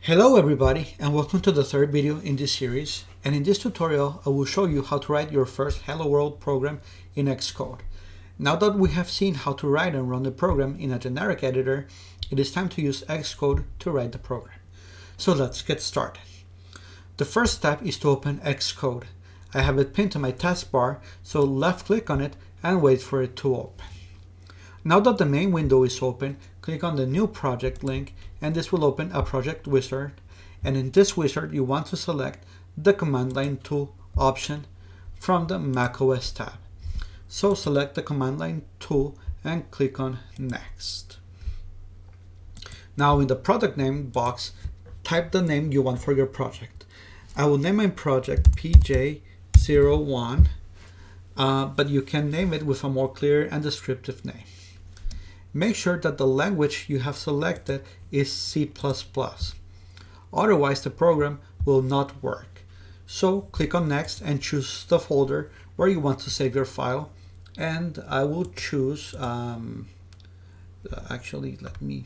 Hello everybody, and welcome to the third video in this series. And in this tutorial I will show you how to write your first Hello World program in Xcode. Now that we have seen how to write and run the program in a generic editor, it is time to use Xcode to write the program. So let's get started. The first step is to open Xcode. I have it pinned to my taskbar, so left click on it and wait for it to open. Now that the main window is open, click on the New Project link and this will open a project wizard. And in this wizard, you want to select the Command Line Tool option from the macOS tab. So select the Command Line Tool and click on Next. Now in the product name box, type the name you want for your project. I will name my project PJ01, but you can name it with a more clear and descriptive name. Make sure that the language you have selected is C++. Otherwise, the program will not work. So click on Next and choose the folder where you want to save your file. And I will choose, actually, let me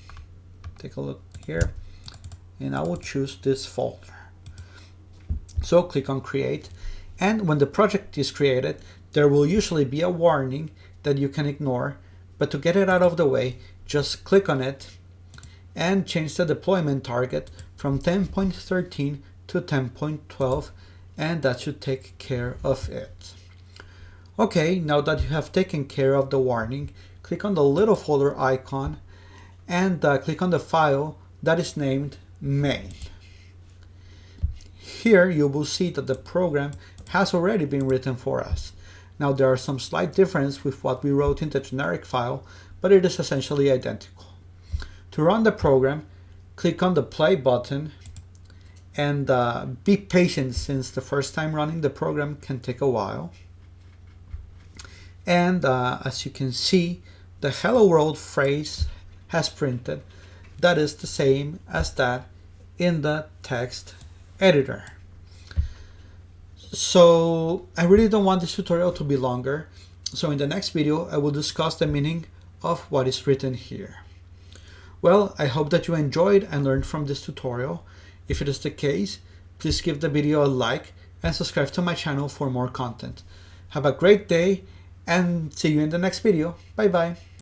take a look here. And I will choose this folder. So click on Create. And when the project is created, there will usually be a warning that you can ignore. But to get it out of the way, just click on it and change the deployment target from 10.13 to 10.12, and that should take care of it. Okay, now that you have taken care of the warning, click on the little folder icon and click on the file that is named main. Here you will see that the program has already been written for us. Now there are some slight differences with what we wrote in the generic file, but it is essentially identical. To run the program, click on the play button and be patient since the first time running the program can take a while. And as you can see, the Hello World phrase has printed. That is the same as that in the text editor. So I really don't want this tutorial to be longer. So in the next video, I will discuss the meaning of what is written here. Well, I hope that you enjoyed and learned from this tutorial. If it is the case, please give the video a like and subscribe to my channel for more content. Have a great day and see you in the next video. Bye bye.